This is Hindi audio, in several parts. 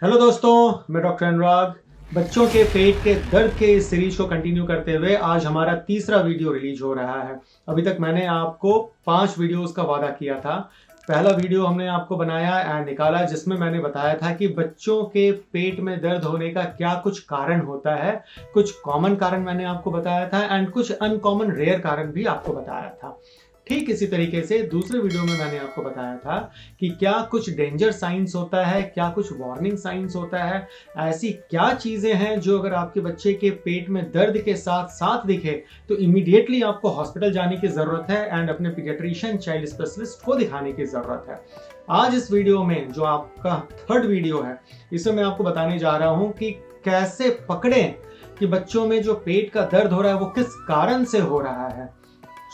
हेलो दोस्तों, मैं डॉक्टर अनुराग। बच्चों के पेट के दर्द के इस सीरीज को कंटिन्यू करते हुए आज हमारा तीसरा वीडियो रिलीज हो रहा है। अभी तक मैंने आपको 5 वीडियोस का वादा किया था। पहला वीडियो हमने आपको बनाया एंड निकाला जिसमें मैंने बताया था कि बच्चों के पेट में दर्द होने का क्या कुछ कारण होता है। कुछ कॉमन कारण मैंने आपको बताया था एंड कुछ अनकॉमन रेयर कारण भी आपको बताया था। ठीक इसी तरीके से दूसरे वीडियो में मैंने आपको बताया था कि क्या कुछ डेंजर साइंस होता है, क्या कुछ वार्निंग साइंस होता है, ऐसी क्या चीजें हैं जो अगर आपके बच्चे के पेट में दर्द के साथ साथ दिखे तो इमीडिएटली आपको हॉस्पिटल जाने की जरूरत है एंड अपने पीडियाट्रिशियन चाइल्ड स्पेशलिस्ट को दिखाने की जरूरत है। आज इस वीडियो में जो आपका थर्ड वीडियो है, इसमें मैं आपको बताने जा रहा हूं कि कैसे पकड़ें कि बच्चों में जो पेट का दर्द हो रहा है वो किस कारण से हो रहा है।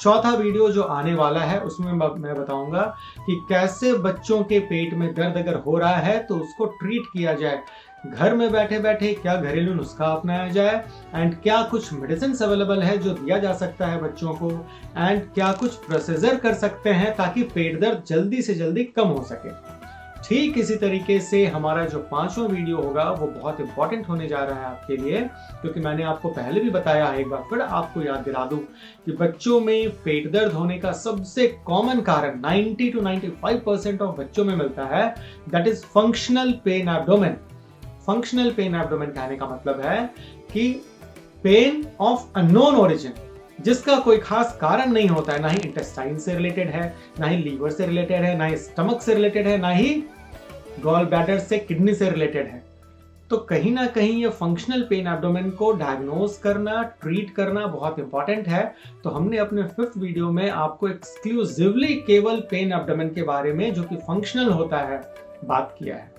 चौथा वीडियो जो आने वाला है उसमें मैं बताऊंगा कि कैसे बच्चों के पेट में दर्द अगर हो रहा है तो उसको ट्रीट किया जाए। घर में बैठे बैठे क्या घरेलू नुस्खा अपनाया जाए एंड क्या कुछ मेडिसिन अवेलेबल है जो दिया जा सकता है बच्चों को एंड क्या कुछ प्रोसीजर कर सकते हैं ताकि पेट दर्द जल्दी से जल्दी कम हो सके। ठीक इसी तरीके से हमारा जो 5वां वीडियो होगा वो बहुत इंपॉर्टेंट होने जा रहा है आपके लिए, क्योंकि मैंने आपको पहले भी बताया है, एक बार फिर आपको याद दिला दूं कि बच्चों में पेट दर्द होने का सबसे कॉमन कारण 90 to 95% ऑफ बच्चों में मिलता है, that is functional pain abdomen. Functional pain abdomen कहने का मतलब है कि पेन ऑफ अननोन ओरिजिन, जिसका कोई खास कारण नहीं होता है, ना ही इंटेस्टाइन से रिलेटेड है, ना ही लीवर से रिलेटेड है, ना ही स्टमक से रिलेटेड है, ना ही गॉल ब्लैडर से किडनी से रिलेटेड है। तो कहीं ना कहीं ये फंक्शनल पेन एब्डोमेन को डायग्नोज करना, ट्रीट करना बहुत इंपॉर्टेंट है। तो हमने अपने 5th वीडियो में आपको एक्सक्लूसिवली केवल पेन एब्डोमेन के बारे में जो कि फंक्शनल होता है बात किया है।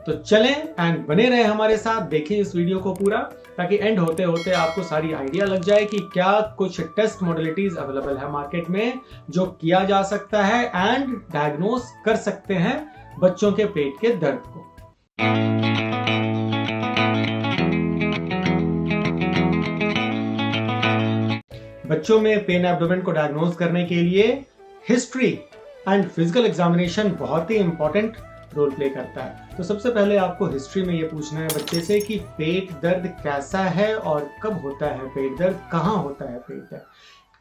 तो चलें एंड बने रहे हमारे साथ, देखें इस वीडियो को पूरा, ताकि एंड होते होते आपको सारी आइडिया लग जाए कि क्या कुछ टेस्ट मॉडलिटीज अवेलेबल है मार्केट में जो किया जा सकता है एंड डायग्नोज कर सकते हैं बच्चों के पेट के दर्द को। बच्चों में पेन एब्डोमेन को डायग्नोज करने के लिए हिस्ट्री एंड फिजिकल एग्जामिनेशन बहुत ही इंपॉर्टेंट रोल प्ले करता है। तो सबसे पहले आपको हिस्ट्री में ये पूछना है बच्चे से कि पेट दर्द कैसा है और कब होता है, पेट दर्द कहाँ होता है। पेट दर्द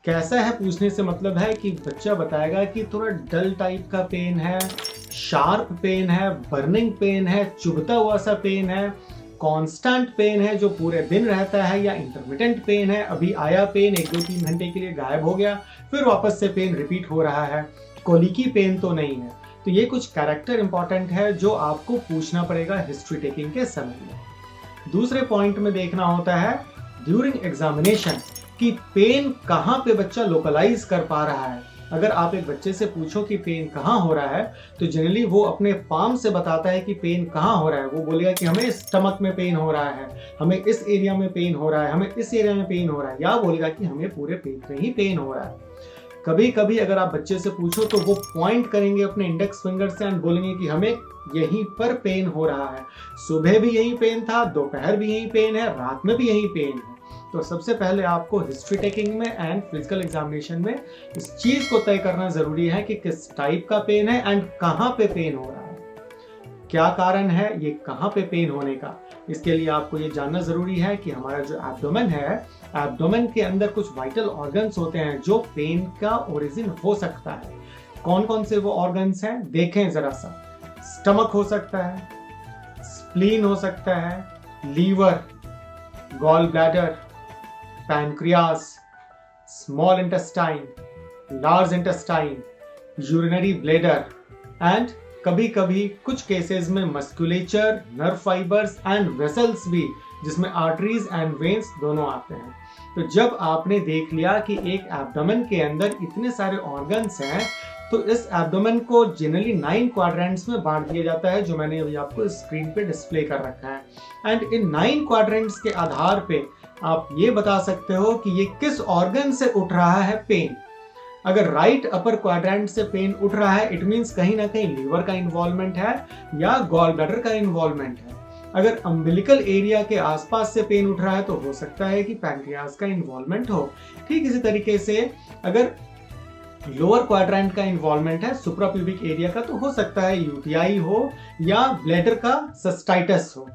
कैसा है पूछने से मतलब है कि बच्चा बताएगा कि थोड़ा डल टाइप का पेन है, शार्प पेन है, बर्निंग पेन है, चुभता हुआ सा पेन है, कांस्टेंट पेन है जो पूरे दिन रहता है, या इंटरमिटेंट पेन है, अभी आया पेन 1-2-3 घंटे के लिए गायब हो गया, फिर वापस से पेन रिपीट हो रहा है, कोलिकी पेन तो नहीं है। तो ये कुछ कैरेक्टर इंपॉर्टेंट है जो आपको पूछना पड़ेगा हिस्ट्री टेकिंग के समय में। दूसरे पॉइंट में देखना होता है ड्यूरिंग एग्जामिनेशन कि पेन कहाँ पे बच्चा लोकलाइज कर पा रहा है। अगर आप एक बच्चे से पूछो कि पेन कहाँ हो रहा है तो जनरली वो अपने पाम से बताता है कि पेन कहाँ हो रहा है। वो बोलेगा कि हमें स्टमक में पेन हो रहा है, हमें इस एरिया में पेन हो रहा है, हमें इस एरिया में पेन हो रहा है, या बोलेगा कि हमें पूरे पेट में ही पेन हो रहा है। कभी कभी अगर आप बच्चे से पूछो तो वो पॉइंट करेंगे अपने इंडेक्स फिंगर से एंड बोलेंगे कि हमें यहीं पर पेन हो रहा है, सुबह भी यही पेन था, दोपहर भी यही पेन है, रात में भी यही पेन है। तो सबसे पहले आपको हिस्ट्री टेकिंग में एंड फिजिकल एग्जामिनेशन में इस चीज को तय करना जरूरी है कि किस टाइप का पेन है एंड कहाँ पे पेन हो रहा है, क्या कारण है ये कहाँ पे पेन होने का। इसके लिए आपको ये जानना जरूरी है कि हमारा जो एब्डोमेन है, एब्डोमेन के अंदर कुछ वाइटल ऑर्गन्स होते हैं जो पेन का ओरिजिन हो सकता है। कौन कौन से वो ऑर्गन्स हैं देखें जरा सा। स्टमक हो सकता है, स्प्लीन हो सकता है, liver, gall bladder, pancreas, small intestine, large intestine, urinary bladder and कभी कभी कुछ केसेस में musculature, nerve fibres and vessels भी, जिसमें आर्टरीज एंड वेन्स दोनों आते हैं। तो जब आपने देख लिया कि एक एब्डोमेन के अंदर इतने सारे ऑर्गन्स हैं तो इस एब्डोमेन को जनरली 9 क्वाड्रेंट्स में बांट दिया जाता है, जो मैंने अभी आपको स्क्रीन पे डिस्प्ले कर रखा है। एंड इन 9 क्वाड्रेंट्स के आधार पे आप ये बता सकते हो कि ये किस ऑर्गन से उठ रहा है पेन। अगर राइट अपर क्वाड्रेंट से पेन उठ रहा है इट मींस कहीं ना कहीं लीवर का इन्वॉल्वमेंट है या गॉल ब्लैडर का इन्वॉल्वमेंट है। अगर अम्बिलिकल एरिया के आसपास से पेन उठ रहा है तो हो सकता है कि पैनक्रियास का इन्वॉल्वमेंट हो। ठीक इसी तरीके से अगर लोअर क्वाड्रेंट का इन्वॉल्वमेंट है सुप्राप्यूबिक एरिया का, तो हो सकता है यूटीआई हो या ब्लैडर का सिस्टाइटिस हो।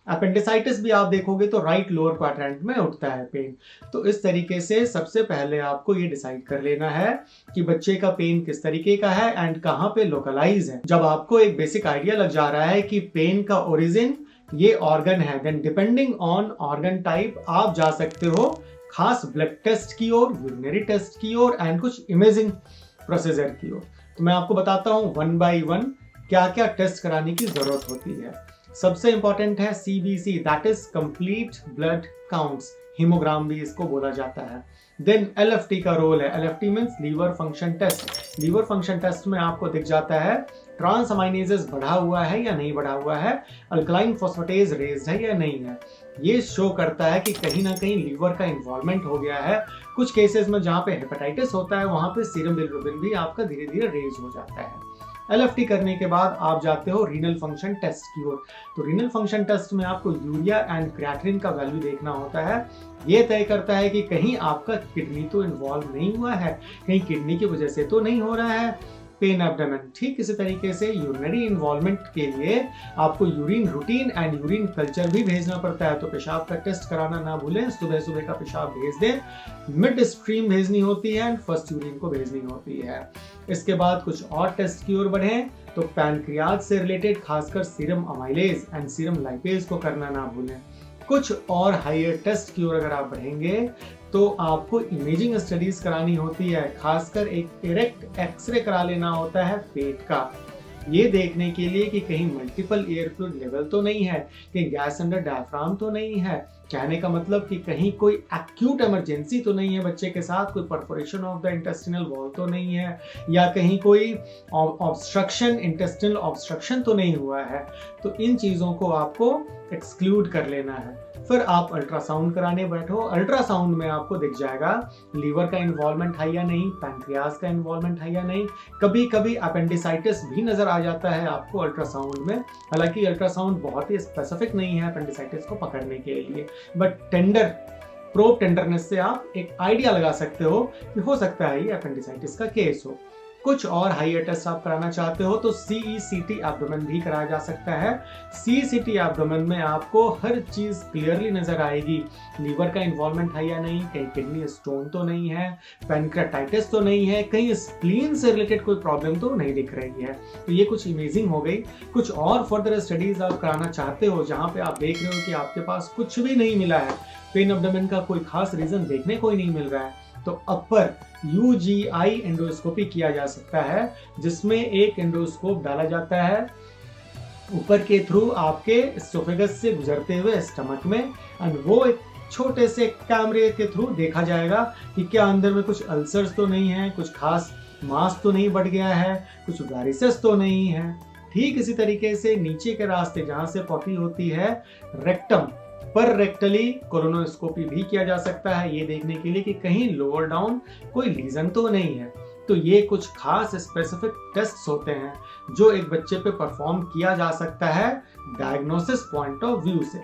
अपेंडिसाइटिस भी आप देखोगे तो राइट लोअर क्वाड्रेंट में उठता है पेन। तो इस तरीके से सबसे पहले आपको ये डिसाइड कर लेना है कि बच्चे का पेन किस तरीके का है एंड कहाँ पे लोकलाइज है। जब आपको एक बेसिक आइडिया लग जा रहा है कि पेन का ओरिजिन ये ऑर्गन है, then depending on organ type आप जा सकते हो खास ब्लड टेस्ट की ओर, यूरिनरी टेस्ट की ओर एंड कुछ इमेजिंग प्रोसीजर की ओर। तो मैं आपको बताता हूँ वन बाय वन क्या क्या टेस्ट कराने की जरूरत होती है। सबसे इंपॉर्टेंट है CBC, that is complete blood counts, hemogram भी इसको बोला जाता है। देन LFT का रोल है, LFT means liver function test. Liver function test में आपको दिख जाता है ट्रांस अमाइनेजेस बढ़ा हुआ है या नहीं बढ़ा हुआ है, अल्कलाइन फॉस्फेटेज रेज्ड है या नहीं है। ये शो करता है कि कहीं ना कहीं लीवर का इन्वॉल्वमेंट हो गया है। कुछ केसेस में जहाँ पे हेपेटाइटिस होता है वहां पे सीरम बिलिरुबिन भी आपका धीरे धीरे रेज हो जाता है। LFT करने के बाद आप जाते हो रीनल फंक्शन टेस्ट की ओर। तो रीनल फंक्शन टेस्ट में आपको यूरिया एंड क्रिएटिनिन का वैल्यू देखना होता है। ये तय करता है कि कहीं आपका किडनी तो इन्वॉल्व नहीं हुआ है, कहीं किडनी की वजह से तो नहीं हो रहा है पेन एब्डोमेन। ठीक इसी तरीके से यूरिनरी इन्वॉल्वमेंट के लिए आपको urine routine and urine culture भी भेजना पड़ता है। तो पेशाब का टेस्ट कराना ना भूलें, सुबह सुबह का पेशाब भेज दें, मिड स्ट्रीम भेजनी होती है एंड फर्स्ट यूरिन को भेजनी होती है। इसके बाद कुछ और टेस्ट की ओर बढ़ें तो पैनक्रियाज से रिलेटेड खासकर serum amylase and serum lipase को करना ना भूलें। कुछ और हायर टेस्ट की ओर अगर आप बढ़ेंगे तो आपको इमेजिंग स्टडीज करानी होती है, खासकर एक डायरेक्ट एक्सरे करा लेना होता है पेट का, ये देखने के लिए कि कहीं मल्टीपल एयर फ्लूइड लेवल तो नहीं है, कहीं गैस अंडर डायफ्राम तो नहीं है। कहने का मतलब कि कहीं कोई एक्यूट इमरजेंसी तो नहीं है बच्चे के साथ, कोई perforation of the intestinal wall तो नहीं है, या कहीं कोई ऑब्स्ट्रक्शन, इंटेस्टिनल ऑब्स्ट्रक्शन तो नहीं हुआ है। तो इन चीज़ों को आपको एक्सक्लूड कर लेना है। फिर आप अल्ट्रासाउंड कराने बैठो। अल्ट्रासाउंड में आपको दिख जाएगा लीवर का इन्वॉल्वमेंट है या नहीं, पैनक्रियाज का इन्वॉल्वमेंट है या नहीं। कभी कभी अपेंडिसाइटिस भी नजर आ जाता है आपको अल्ट्रासाउंड में। हालांकि अल्ट्रासाउंड बहुत ही स्पेसिफिक नहीं है अपेंडिसाइटिस को पकड़ने के लिए, बट प्रोब टेंडरनेस से आप एक आइडिया लगा सकते हो कि हो सकता है ये अपेंडिसाइटिस का केस हो। कुछ और हायर टेस्ट आप कराना चाहते हो तो CECT एब्डोमेन भी कराया जा सकता है। CECT एब्डोमेन में आपको हर चीज क्लियरली नजर आएगी, लीवर का इन्वॉल्वमेंट है या नहीं, कहीं किडनी स्टोन तो नहीं है, पैनक्रेटाइटिस तो नहीं है, कहीं स्प्लीन से रिलेटेड कोई प्रॉब्लम तो नहीं दिख रही है। तो ये कुछ इमेजिंग हो गई। कुछ और फर्दर स्टडीज आप कराना चाहते हो जहाँ पे आप देख रहे हो कि आपके पास कुछ भी नहीं मिला है, पेन एब्डोमेन का कोई खास रीजन देखने को ही नहीं मिल रहा है, तो अपर UGI एंडोस्कोपी किया जा सकता है, जिसमें एक एंडोस्कोप डाला जाता है ऊपर के थ्रू आपके एसोफेगस से गुजरते हुए स्टमक में, एंड वो एक छोटे से कैमरे के थ्रू देखा जाएगा कि क्या अंदर में कुछ अल्सर्स तो नहीं है, कुछ खास मांस तो नहीं बढ़ गया है, कुछ वेरिसेस तो नहीं है। ठीक इसी तरीके से नीचे के रास्ते जहां से पॉटी होती है रेक्टम पर रेक्टली कोलोनोस्कोपी भी किया जा सकता है, ये देखने के लिए कि कहीं लोअर डाउन कोई लीजन तो नहीं है। तो ये कुछ खास स्पेसिफिक टेस्ट्स होते हैं जो एक बच्चे पे परफॉर्म किया जा सकता है डायग्नोसिस पॉइंट ऑफ व्यू से।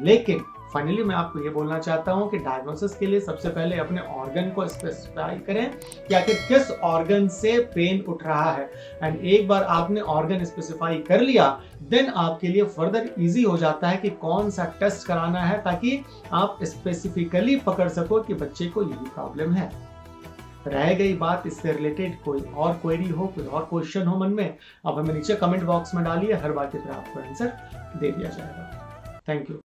लेकिन फाइनली मैं आपको ये बोलना चाहता हूं कि डायग्नोसिस के लिए सबसे पहले अपने ऑर्गन को स्पेसिफाई करें कि आखिर किस ऑर्गन से पेन उठ रहा है, एंड एक बार आपने ऑर्गन स्पेसिफाई कर लिया देन आपके लिए फर्दर इजी हो जाता है कि कौन सा टेस्ट कराना है, ताकि आप स्पेसिफिकली पकड़ सको कि बच्चे को यही प्रॉब्लम है। रह गई बात इससे रिलेटेड कोई और क्वेरी हो, कोई और क्वेश्चन हो मन में, आप हमें नीचे कमेंट बॉक्स में डालिए, हर बात की तरह आपको आंसर दे दिया जाएगा। Thank you.